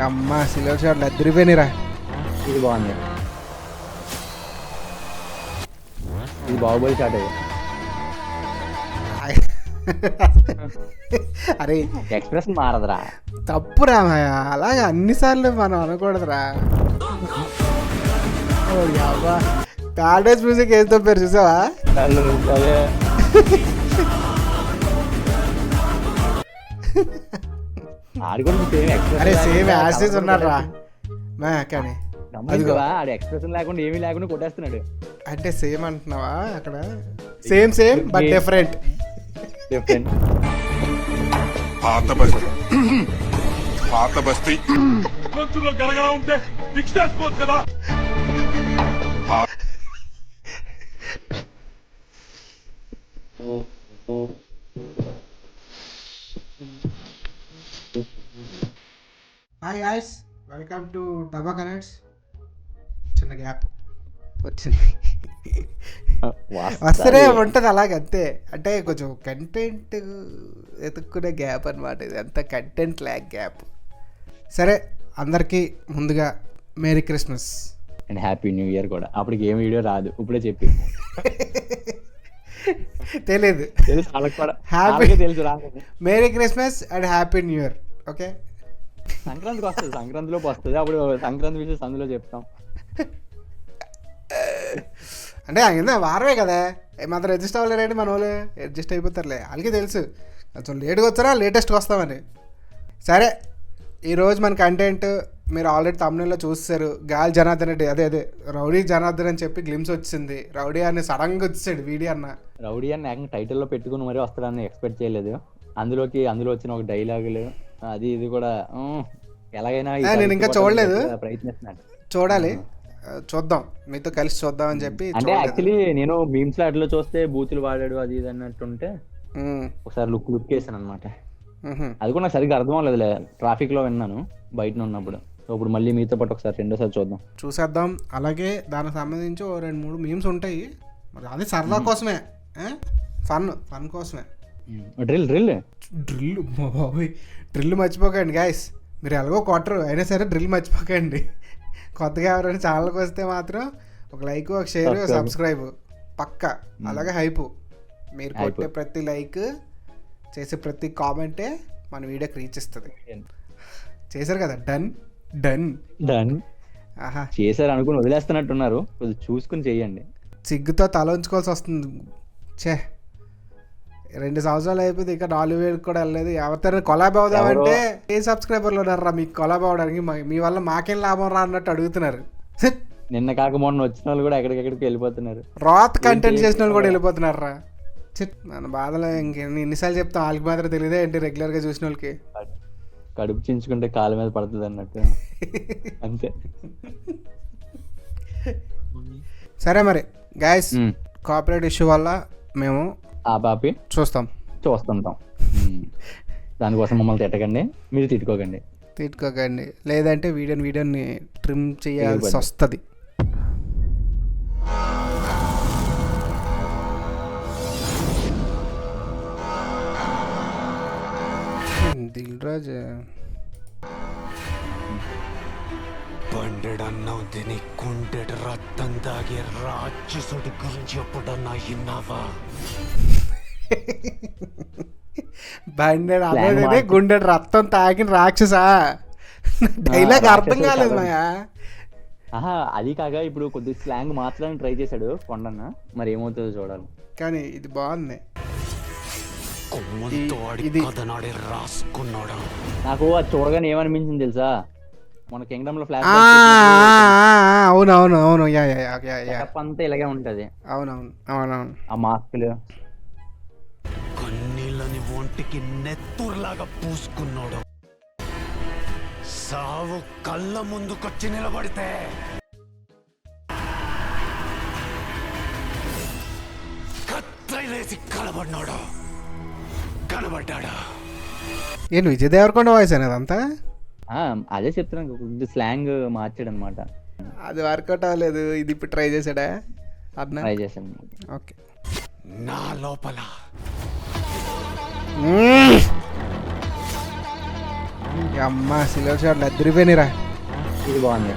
అమ్మ సిల్వర్ షాట్లు అద్దరిపోయినరా. ఇది బాగుంది, ఇది బాహుబలి షాట్. అరే ఎక్స్ప్రెషన్ మారదురా, తప్పురా మాయా, అలాగే అన్నిసార్లు మనం అనకూడదురా. ప్యారడైజ్ మ్యూజిక్ ఏం తప్పారు చూసావా? అరే సేమ్ యాసిస్ ఉన్నాడు రా మా కానీ ఆడు ఎక్స్ప్రెషన్ లేకుండా ఏమీ లేకుండా కొట్టేస్తున్నాడు. అంటే సేమ్ అంటున్నావా? అక్కడ సేమ్ సేమ్ బట్ డిఫరెంట్. పాత బస్తీ గలగలా ఉంటే ఫిక్స్ చేసుకోవచ్చు కదా. హాయ్ గాయ్స్, వెల్కమ్ టు డబ్బా కనెక్ట్స్. చిన్న గ్యాప్ వచ్చింది, వస్తూనే ఉంటుంది అలాగే అంతే. అంటే కొంచెం కంటెంట్ ఎతుక్కునే గ్యాప్ అనమాట ఇది, అంత కంటెంట్ ల్యాక్ గ్యాప్. సరే, అందరికీ ముందుగా merry Christmas and happy new year కూడా. అప్పటికి ఏం వీడియో రాదు, ఇప్పుడే చెప్పి తెలియదు. Happy merry Christmas and happy new year. Okay, సంక్రాంతికి వస్తుంది, సంక్రాంతిలోపు వస్తుంది. అప్పుడు సంక్రాంతి విషయం అందులో చెప్తాం. అంటే ఆయన వారమే కదా, మాత్రం అడ్జస్ట్ అవ్వలేరండి మన వాళ్ళు. అడ్జస్ట్ అయిపోతారులే, వాళ్ళకి తెలుసు కొంచెం లేట్గా వచ్చారా లేటెస్ట్గా వస్తామని. సరే, ఈరోజు మన కంటెంట్ మీరు ఆల్రెడీ తమిళలో చూస్తారు. గాలి జనార్దన్ రెడ్డి, అదే రౌడీ జనార్దన్ అని చెప్పి గ్లిమ్స్ వచ్చింది. రౌడీ అని సడన్గా వచ్చాడు వీడియో అన్న. రౌడీ అని ఏకంగా టైటిల్లో పెట్టుకుని మరీ వస్తాడని ఎక్స్పెక్ట్ చేయలేదు. అందులో వచ్చిన ఒక డైలాగులు అది ఇది కూడా ఎలాగైనా నేను ఇంకా చూడలేదు, ప్రయత్నిస్తున్నాను. చూడాలి, చూద్దాం, మీతో కలిసి చూద్దాం అని చెప్పి. అంటే యాక్చువల్లీ నేను మీమ్స్ లో అట్లా చూస్తే బూతులు వాడాడు అది ఇది అన్నట్టుంటే ఒకసారి లుక్ వేసాను అనమాట. అది కూడా నాకు సరిగ్గా అర్థం అవ్వలేదులే, ట్రాఫిక్ లో విన్నాను బయట ఉన్నప్పుడు. ఇప్పుడు మళ్ళీ మీతో పాటు ఒకసారి రెండోసారి చూసేద్దాం. అలాగే దానికి సంబంధించి 2-3 మీమ్స్ ఉంటాయి. మరి అది సరదా కోసమే, ఫన్ కోసమే. డ్రిల్ మర్చిపోకండి గాయస్. మీరు ఎలాగో కొట్టరు, అయినా సరే డ్రిల్ మర్చిపోకండి. కొత్తగా ఎవరైనా ఛానల్కి వస్తే మాత్రం ఒక లైక్, ఒక షేర్, సబ్స్క్రైబ్ పక్క. అలాగే హైపు, మీరు కొట్టే ప్రతి లైక్, చేసే ప్రతి కామెంటే మన వీడియోకి రీచ్ ఇస్తుంది. చేశారు కదా, డన్. ఆహా, చేశారు అనుకుని వదిలేస్తున్నట్టున్నారు, కొంచెం చూసుకుని చెయ్యండి. సిగ్గుతో తల ఉంచుకోవాల్సి వస్తుంది. 2 సంవత్సరాలు అయిపోయింది, ఇంకా 4,000 కూడా వెళ్ళలేదు. ఎవరితో కొలాబ్ అవుదామంటే ఏ సబ్స్క్రైబర్లు ఉన్నారా మీకు కొలాబ్ అవడానికి? మీ వల్ల మాకేం లాభం రా అన్నట్టు అడుగుతున్నారు. నిన్న కాక మొన్న వచ్చిన వాళ్ళు కూడా ఎక్కడికెక్కడికి వెళ్ళిపోతున్నారు. రాత్ కంటెంట్ చేసిన వాళ్ళు కూడా వెళ్ళిపోతున్నారు రా. మన బాధలో ఎన్నిసార్లు చెప్తాం, వాళ్ళకి మాత్రం తెలియదే ఏంటి? రెగ్యులర్గా చూసిన వాళ్ళకి కడుపు చించుకుంటే కాళ్ళ మీద పడుతుంది అన్నట్టు అంతే. సరే మరి గాయస్, కాపరేట్ ఇష్యూ వల్ల మేము ఆపాపి చూస్తుంటాం. దానికోసం మమ్మల్ని తిట్టకండి, మీరు తిట్టుకోకండి. లేదంటే వీడియోని ట్రిమ్ చేయాల్సి వస్తుంది. దిల్రాజ్ బండెడన్నావు తిని కుండెడ రక్తం తాగే రాక్షసుడి గురించి ఎప్పుడన్నా విన్నావా? బండెడు అదే గుండెడు రక్తం తాగిన రాక్షసా? డైలాగ్ అర్థం కాలేదు మాయా. అది కాక ఇప్పుడు కొద్దిగా స్లాంగ్ మార్చడానికి ట్రై చేశాడు కొండన్న, మరి ఏమవుతుందో చూడాలి. కానీ ఇది బాగుంది. నాకు అది చూడగానే ఏమనిపించింది తెలుసా, మన కింగ్డమ్ లో ఫ్లాష్ అవునవును అంతా ఇలాగే ఉంటది. అవునవును ఆ మాస్కులు కన్నీళ్ళని ఒంటికి నెత్తురులాగా పూసుకున్నాడు. సావు కళ్ళ ముందుకొచ్చి నిలబడితే కత్తిలేసి కలబడినాడు, కనబడ్డాడా? ఏంటి విజయ్ దేవరకొండ వాయిస్ అనేది అంతా? అదే చెప్తున్నాను, స్లాంగ్ మార్చాడు అనమాట. అది వర్కౌట్ అవ్వలేదు, ఇది ఇప్పుడు ట్రై చేశాడా? ట్రై చేశాను. ఓకే, నా లోపల అమ్మ సిల్వర్ షాట్లు అద్దరిపోయినారా. ఇది బాగుంది,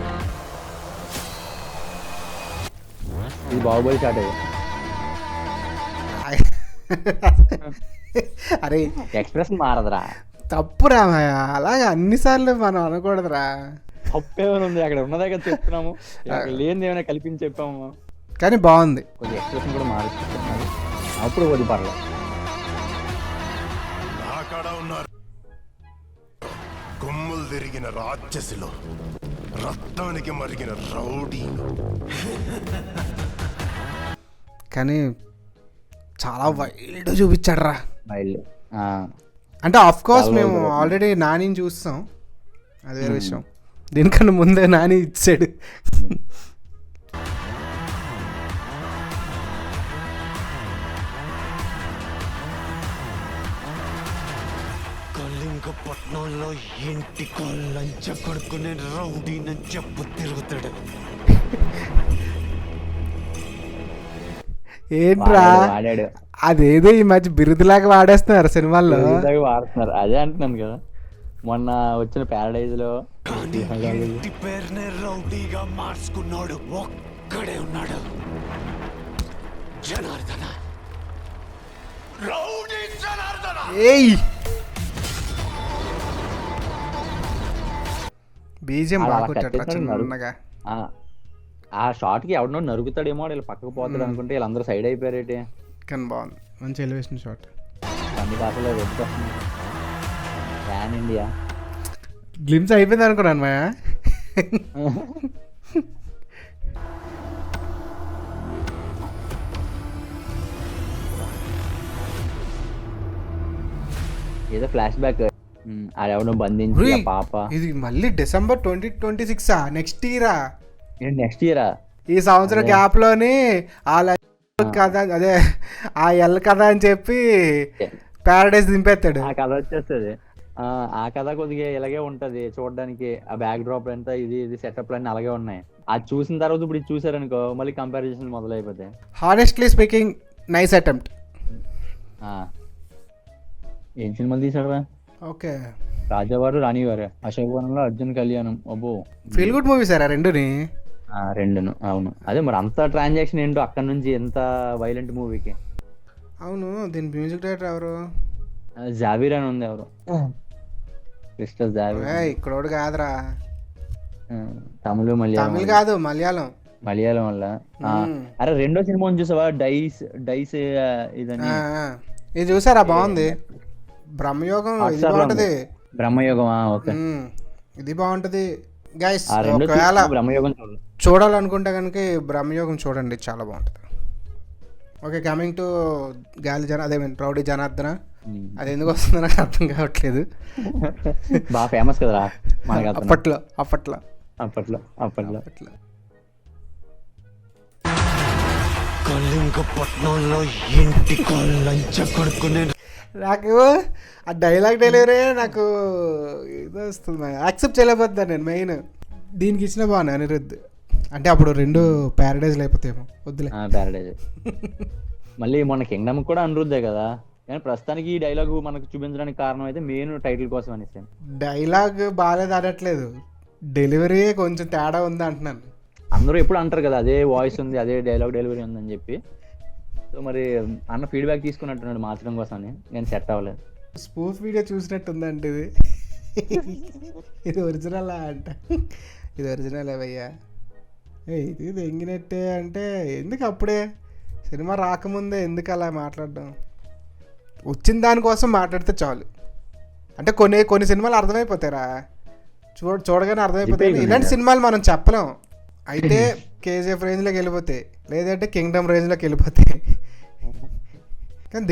ఇది బాహుబలి షాట్ ఇది. అరే ఎక్స్ప్రెషన్ మారదురా, తప్పురా అలాగా అన్నిసార్లు మనం అనకూడదురా. తప్పేమైనా ఉంది, అక్కడ ఉన్నదే కదా చెప్తున్నాము, అక్కడ లేనిది ఏమైనా కల్పించి చెప్పాము. కానీ బాగుంది. కొంచెం ఎక్స్ప్రెషన్ కూడా మారుతుంది, అప్పుడు వద్దు పర్లేదు. కొమ్ములు తిరిగిన రాక్షసులు, రక్తానికి మరిగిన రౌడీలు. కానీ చాలా వైల్డ్ చూపించాడు రా. వైల్డ్ అంటే ఆఫ్ కోర్స్ మేము ఆల్రెడీ నానిని చూస్తాం, అదే విషయం. దీనికన్నా ముందే నాని ఇచ్చాడు. కళింగపట్నంలో ఇంటికో లంచ కొడుకునే రౌడీనని చెప్పు తిరుగుతాడు. ఏంట్రా వాడాడు, అదేదో ఈ మధ్య బిరుదులాగా వాడేస్తున్నారు సినిమాల్లో. వాడుతున్నారు, అదే అంటున్నాను కదా. మొన్న వచ్చిన ప్యారడైజ్ లో ఇంటి పేరునే రౌడీగా మార్చుకున్నాడు ఒక్కడే ఉన్నాడు, జనార్దన. రౌడీ జనార్దన. ఏయ్ బీజం అలా బాగుంటాడు కట్టేస్తాడు చిన్నగా. ఆ షార్ట్ కి ఎవడో నరుకుతాడేమో, వీళ్ళు పక్కకు పోతాడు అనుకుంటే వీళ్ళందరూ సైడ్ అయిపోయారేటి. కానీ బాగుంది, మంచి ఎలివేషన్ షాట్. అన్ని భాషలో వెతుకొస్తుంది. ప్యాన్ ఇండియా గ్లిమ్స్ అయిపోయింది అనుకున్నాను మాయా. ఏదో ఫ్లాష్ బ్యాక్, ఆడెవడో బంధించి ఆ పాప. ఇది మళ్ళీ డిసెంబర్ 2026 నెక్స్ట్ ఇయరా. నెక్స్ట్ ఇయరా? ఈ సంవత్సరం గ్యాప్ లోని కథ, అదే ఆ ఎల్ కథ అని చెప్పి ప్యారడైజ్ దింపేస్తాడు. ఆ కథ వచ్చేస్తుంది. ఆ కథ కొద్దిగా ఇలాగే ఉంటది చూడడానికి, ఆ బ్యాక్ డ్రాప్ అంతా ఇది సెటప్ అన్ని అలాగే ఉన్నాయి. అది చూసిన తర్వాత ఇప్పుడు ఇది చూసారనుకో మళ్ళీ కంపారిజన్ మొదలైపోతాయి. Honestly speaking nice attempt. ఏం సినిమాలు తీసాడురా? ఓకే, రాజావారు రాణివారు, అశోక్ వనంలో అర్జున్ కళ్యాణం. అబ్బో ఫీల్ గుడ్ మూవీ సార్ రెండుని. రెండును, అవును. అదే మరి అంత ట్రాన్సాక్షన్ ఏంటో అక్కడ నుంచి ఎంత వైలెంట్ మూవీకి. అవును, దీని మ్యూజిక్ డైరెక్టర్ ఎవరు? జావీర్ అని ఉంది, ఎవరు క్రిస్టల్ జావీర్. ఇక్కడోడు కాదురా, తమిళ తమిళ్ కాదు మలయాళం. మలయాళం వల్ల. అరే రెండో సినిమా చూసావా, డైస్ ఇదని? ఇది చూసారా? బాగుంది. బ్రహ్మయోగం ఇది బాగుంటది. బ్రహ్మయోగం, ఓకే, ఇది బాగుంటది గైస్. ఒకవేళ బ్రహ్మయోగం చూడాలనుకుంటే కనుక బ్రహ్మయోగం చూడండి, చాలా బాగుంటది. Okay, coming to rowdy Janardhana. అది ఎందుకు వస్తుందో నాకు అర్థం కావట్లేదు. బాగా ఫేమస్ కదరా అప్పట్లో. కళింగపట్నంలో ఇంటికో లంచ కొడుకునే. నాకు ఆ డైలాగ్ డెలివరీ నాకు ఇది వస్తుంది, యాక్సెప్ట్ చేయలేకపోతున్నాను నేను. మెయిన్ దీనికి ఇచ్చిన బాగున్నాయి అనిరుద్ధ్. అంటే అప్పుడు రెండు ప్యారడైజ్ లేకపోతేమో వద్దులే. ప్యారడైజ్ మళ్ళీ మొన్న కింగ్డమ్ కూడా అనిరుద్ధే కదా. కానీ ప్రస్తుతానికి ఈ డైలాగ్ మనకు చూపించడానికి కారణం అయితే మెయిన్ టైటిల్ కోసం అనేసి. డైలాగ్ బాగాలేదు అనట్లేదు, డెలివరీ కొంచెం తేడా ఉంది అంటున్నాను. అందరూ ఎప్పుడు అంటారు కదా అదే వాయిస్ ఉంది, అదే డైలాగ్ డెలివరీ ఉందని చెప్పి. సో మరి అన్న ఫీడ్బ్యాక్ తీసుకున్నట్టున్నాడు మార్చడం కోసం, నేను సెట్ అవ్వలేదు. స్పూఫ్ వీడియో చూసినట్టుందంటే ఇది ఒరిజినల్ అంట. ఇది ఒరిజినల్ భయ్యా, ఇది ఎంగినట్టే అంటే ఎందుకు అప్పుడే సినిమా రాకముందే ఎందుకు అలా మాట్లాడడం? వచ్చిన దానికోసం మాట్లాడితే చాలు. అంటే కొన్ని సినిమాలు అర్థమైపోతారా, చూడగానే అర్థమైపోతాయి. ఇలాంటి సినిమాలు మనం చెప్పలేం. అయితే కేజీఎఫ్ రేంజ్లోకి వెళ్ళిపోతాయి, లేదంటే కింగ్డమ్ రేంజ్లోకి వెళ్ళిపోతాయి. కానీ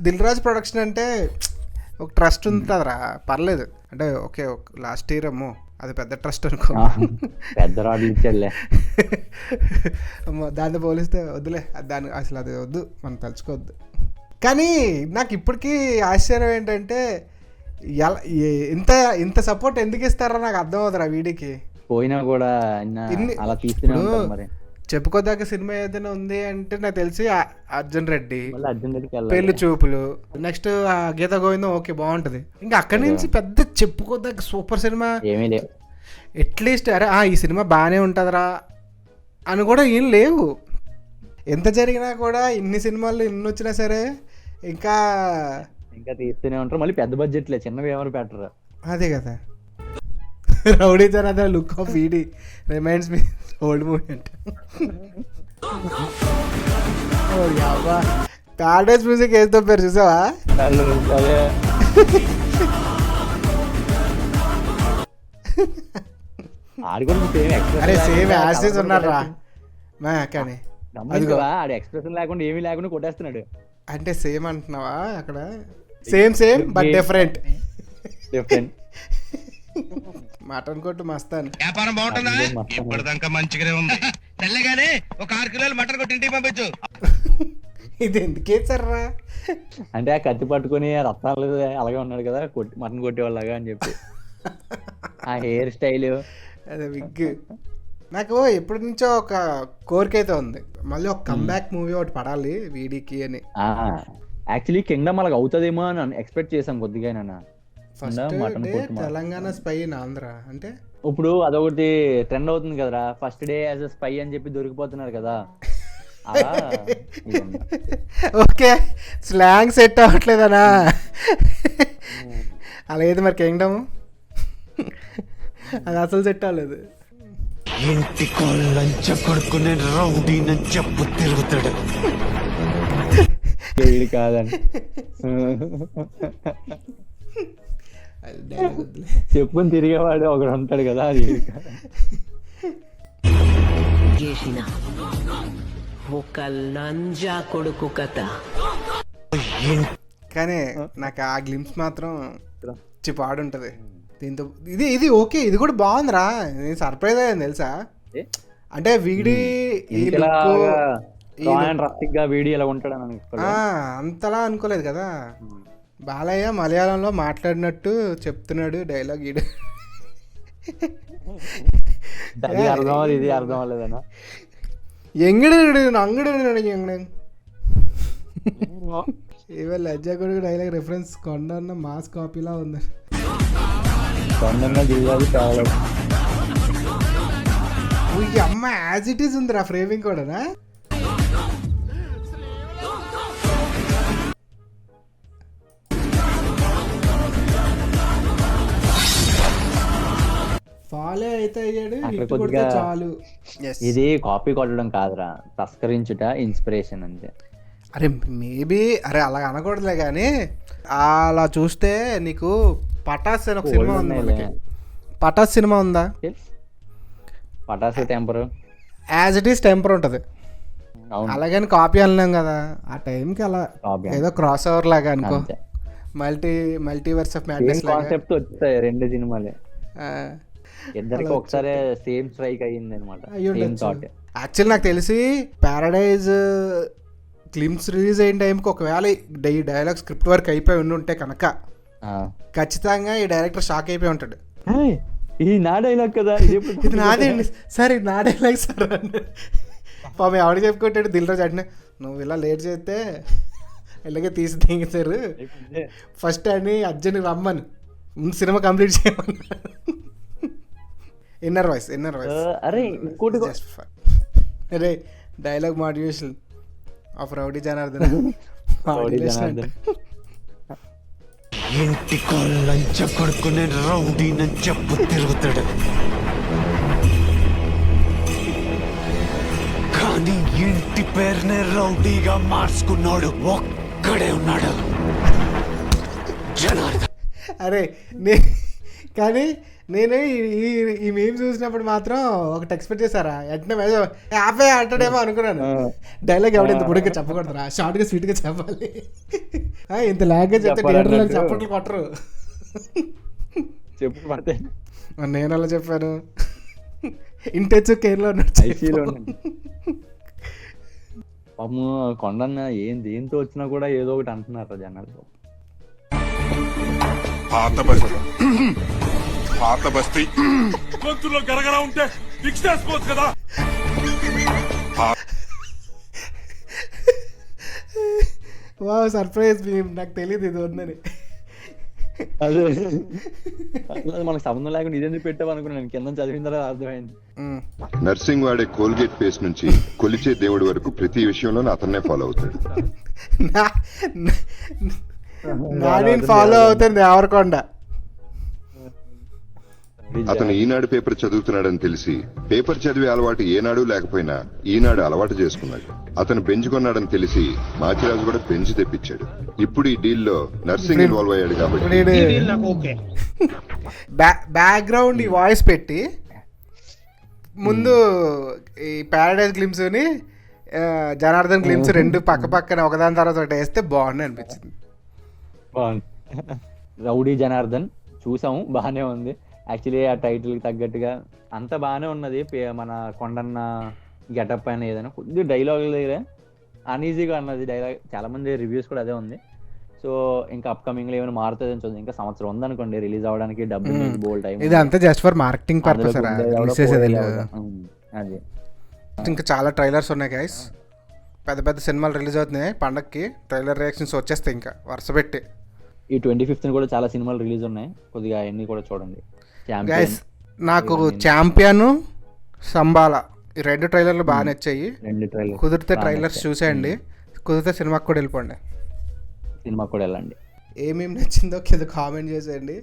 దిల్ రాజ్ ప్రొడక్షన్ అంటే ఒక ట్రస్ట్ ఉంటుందిరా, పర్లేదు. అంటే ఓకే, లాస్ట్ ఇయర్ అమ్మో అది పెద్ద ట్రస్ట్ అనుకో, పెద్ద రాడ్లు ఇచ్చాడులే. అమ్మో దాన్ని పోలిస్తే వద్దులే, దాన్ని అసలు అది వద్దు, మనం తలుచుకోవద్దు. కానీ నాకు ఇప్పటికీ ఆశ్చర్యం ఏంటంటే ఇంత సపోర్ట్ ఎందుకు ఇస్తారో నాకు అర్థం అవుతుంది ఆ వీడియోకి. పోయినా కూడా అలా తీస్తూనే ఉంటారు మరి. చెప్పుకోదగ్గ సినిమా ఏదైనా ఉంది అంటే నాకు తెలిసి అర్జున్ రెడ్డి, మళ్ళీ అర్జున్ రెడ్డికి పెళ్లి వెళ్ళాలి. చూపులు, నెక్స్ట్ గీత గోవిందం. ఓకే, బాగుంటుంది. ఇంకా అక్కడి నుంచి పెద్ద చెప్పుకోదగ్గ సూపర్ సినిమా ఏమీ లేవు. అట్లీస్ట్ అరే ఈ సినిమా బాగానే ఉంటుందిరా అని కూడా ఏం లేవు. ఎంత జరిగినా కూడా ఇన్ని సినిమాలు ఇన్ని వచ్చినా సరే ఇంకా తీస్తూనే ఉంటారు. మళ్ళీ పెద్ద బడ్జెట్లే, చిన్నవి ఎవరు పెట్టరు. అదే కదా. రౌడీ జనార్దన్ అదే లుక్ ఆఫ్ వీడి రిమైండ్స్ మీ ఓల్డ్ మూవీ అంటే. ప్యారడైజ్ మ్యూజిక్ వేస్తూ పేరు చూసావా? అదే ఆడు కూడా అరే సేమ్ యాసిస్ ఉన్నారా మా కానీ ఆడు ఎక్స్ప్రెషన్ లేకుండా ఏమీ లేకుండా కొట్టేస్తున్నాడు. అంటే సేమ్ అంటున్నావా? అక్కడ same same but different. Mutton కొట్టు మస్తాను. వ్యాపారం బాగుంటుందా? ఇప్పటిదాకా మంచిగానే ఉంది. తెల్లగానే ఒక 6 కిలోలు మటన్ కొట్టి ఇంటికి పంపించు. ఇది ఎందుకేసారా? అంటే ఆ కత్తి పట్టుకుని రత్నాలు అలాగే ఉన్నాడు కదా, మటన్ కొట్టేవాళ్ళగా అని చెప్పి. ఆ హెయిర్ స్టైల్, అదే విగ్. నాకు ఎప్పటి నుంచో ఒక కోరిక అయితే ఉంది, మళ్ళీ ఒక కమ్బ్యాక్ మూవీ ఒకటి పడాలి వీడికి అని. యాక్చువల్లీ కింగ్డమ్ అలాగ అవుతుందేమో అని ఎక్స్పెక్ట్ చేసాం కొద్దిగా. First day Telangana spy in Andhra అంటే ఇప్పుడు అదొకటి ట్రెండ్ అవుతుంది కదరా, first day as a spy అని చెప్పి దొరికిపోతున్నారు కదా. అలా ఓకే, స్లాంగ్ సెట్ అవ్వట్లేదనా? అలా ఏది మరి కింగ్డమ్ అది అసలు సెట్ అవ్వలేదు. ఇంటికో లంచ కొడుకునే రౌడీనని చెప్పు తిరుగుతాడు. వీడి కాదని చెప్పుని తిరిగేవాడు ఒకడు ఉంటాడు కదా, అది చేసిన ఒక లంజా కొడుకు కథ. కానీ నాకు ఆ గ్లిమ్స్ మాత్రం పాడుంటది దీంతో. ఇది ఓకే, ఇది కూడా బాగుందిరా. నేను సర్ప్రైజ్ అయ్యాను తెలుసా. అంటే వీడి వీడి ఎలా ఉంటాడు అంతలా అనుకోలేదు కదా. బాలయ్య మలయాళంలో మాట్లాడినట్టు చెప్తున్నాడు డైలాగ్. ఈడు అర్థం ఇది అర్థం అవ్వలేదనా? ఎంగడు అంగడు ఇవాళ లజ్జా కొడుకు డైలాగ్ రెఫరెన్స్ కొండ మాస్ కాపీలా ఉంది. అమ్మ యాజ్ ఇట్ ఈస్ ఉందిరా ఫ్రేమింగ్ కూడానా. ఫాలో అయితే అయ్యాడు, హిట్ కొడితే చాలు. ఇది కాపీ కొట్టడం కాదురా, తస్కరించుట ఇన్స్పిరేషన్ అంతే. అరే మేబీ అరే అలా అనకూడదులే కానీ అలా చూస్తే నీకు పటాస్ అని ఒక సినిమా ఉంది. పటాస్ సినిమా ఉందా? Pataas temper as it is temper ఉంటుంది. అలాగని కాపీ అనలేం కదా ఆ టైంకి. అలా ఏదో క్రాస్ ఓవర్ లాగా అనుకో, మల్టీవర్స్ ఆఫ్ మ్యాడ్నెస్ కాన్సెప్ట్ వచ్చాయి రెండు సినిమాలే. ఇద్దరికి ఒకసారి సేమ్ స్ట్రైక్ అయ్యింది అనమాట. యాక్చువల్లీ నాకు తెలిసి ప్యారడైజ్ క్లిమ్స్ రిలీజ్ అయిన టైంకి ఒకవేళ ఈ డైలాగ్ స్క్రిప్ట్ వర్క్ అయిపోయి ఉంటే కనుక ఖచ్చితంగా ఈ డైరెక్టర్ షాక్ అయిపోయి ఉంటాడు. ఇది నా డైలాగ్ కదా, ఇది నాదే అండి సార్, ఇది నా డైలాగ్ సార్ అంటే పాపం ఎవడు చెప్పుకుంటాడు. దిల్ రాజు అంటే నువ్వు ఇలా లేట్ చేస్తే ఇలాగే తీసి దింగుతారు ఫస్ట్ అని అర్జున్ రమ్మను ముందు సినిమా కంప్లీట్ చేయమన్నా. ఇన్నర్ వాయిస్ అరే dialogue modulation of rowdy Janardhan. ఇంటికో లంచ కొడుకునే రౌడీనని చెప్పు తిరుగుతాడు, కానీ ఇంటి పేరునే రౌడీగా మార్చుకున్నాడు ఒక్కడే ఉన్నాడు, జనార్దన్. అరే కానీ నేను ఈ మేమ్ చూసినప్పుడు మాత్రం ఒకటి ఎక్స్పెక్ట్ చేశారా, వెంటనే యాభై అంటాడేమో అనుకున్నాను. డైలాగ్ ఎవడ ఇంత పొడిగా చెప్పకూడదురా, షార్ట్గా స్వీట్గా చెప్పాలి. ఇంత లాంగ్వేజ్ చెప్తే థియేటర్లో చప్పట్లు కొట్టరు. నేను అలా చెప్పాను. ఇంటెచ్చు కేర్లో పాపము కొండన్న ఏం దేంతో వచ్చినా కూడా ఏదో ఒకటి అంటున్నారు జనాలు. పాత బస్తీ గొంతులో గరగరా ఉంటే ఫిక్స్ చేసుకోవచ్చు కదా. వా సర్ప్రైజ్ మీమ్, నాకు తెలియదు ఇది ఉందని. అదే అసలు మనకు సంబంధం లేకుండా ఇదేందుకు పెట్టావు అనుకున్నాను, కింద చదివిన తర్వాత అర్థమైంది. నర్సింగ్ వాడే కోల్గేట్ పేస్ట్ నుంచి కొలిచే దేవుడి వరకు ప్రతి విషయంలోనూ అతన్నే ఫాలో అవుతాడు. నాని ఫాలో అవుతుంది దేవరకొండ. అతను ఈనాడు పేపర్ చదువుతున్నాడని తెలిసి పేపర్ చదివే అలవాటు ఏనాడు లేకపోయినా ఈనాడు అలవాటు చేసుకున్నాడు. అతను బెంచ్ కొన్నాడని తెలిసి మాచిరాజు కూడా బెంచ్ తెప్పించాడు. ఇప్పుడు ఈ డీల్ లో నర్సింగ్ ఇన్వాల్వ్ అయ్యాడు కాబట్టి బ్యాక్గ్రౌండ్ ఈ వాయిస్ పెట్టి ముందు ఈ ప్యారడైజ్ గ్లిమ్స్ ని జనార్దన్ గ్లిమ్స్ రెండు పక్క పక్కన ఒకదాని తర్వాత ఒకటి వేస్తే బాగుంది అనిపించింది. బాగుంది. రౌడీ జనార్దన్ చూసాము, బాగానే ఉంది. యాక్చువల్లీ ఆ టైటిల్ కి తగ్గట్టుగా అంత బాగానే ఉన్నది. మన కొండన్న గెటప్ పైన ఏదైనా కొద్ది డైలాగ్ దగ్గర అన్ఈజీగా అన్నది డైలాగ్. చాలా మంది రివ్యూస్ కూడా అదే ఉంది. సో ఇంకా అప్కమింగ్ లో ఏమైనా మారుతుంది అని చూద్దాం. ఇంకా సంవత్సరం ఉందనుకోండి రిలీజ్ అవ్వడానికి, డబ్బింగ్ బోల్ టైం. ఇది అంతా జస్ట్ ఫర్ మార్కెటింగ్ పర్పస్. అదే ఇంకా చాలా ట్రైలర్స్ ఉన్నాయి గైస్. పెద్ద పెద్ద సినిమాలు రిలీజ్ అవుతున్నాయి పండక్కి. ట్రైలర్ రియాక్షన్స్ వచ్చేస్తాయి ఇంకా వరుస పెట్టి. ఈ 25th కూడా చాలా సినిమాలు రిలీజ్ ఉన్నాయి, కొద్దిగా అన్ని కూడా చూడండి. గైస్ నాకు ఛాంపియన్, సంబాలా ఈ రెండు ట్రైలర్లు బాగా నచ్చాయి. కుదిరితే ట్రైలర్స్ చూసేయండి, కుదిరితే సినిమాకి కూడా వెళ్ళిపోండి. సినిమాకి కూడా వెళ్ళండి. ఏమేమి నచ్చిందో కింద కామెంట్ చేసేయండి.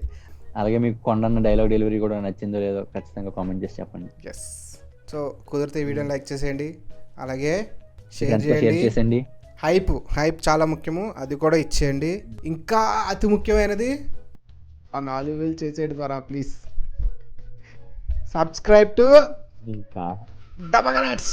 అలాగే మీకు కొండన్న డైలాగ్ డెలివరీ కూడా నచ్చిందో లేదో ఖచ్చితంగా కామెంట్ చేసి చెప్పండి. ఎస్. సో కుదిరితే ఈ వీడియోని లైక్ చేసేయండి, అలాగే షేర్ షేర్ చేసేయండి. హైప్ చాలా ముఖ్యము, అది కూడా ఇచ్చేయండి. ఇంకా అతి ముఖ్యమైనది ఆ 4,000 చేసేయండి ద్వారా ప్లీజ్. సబ్స్క్రైబ్ టు ఇంకా డబాగా నట్స్.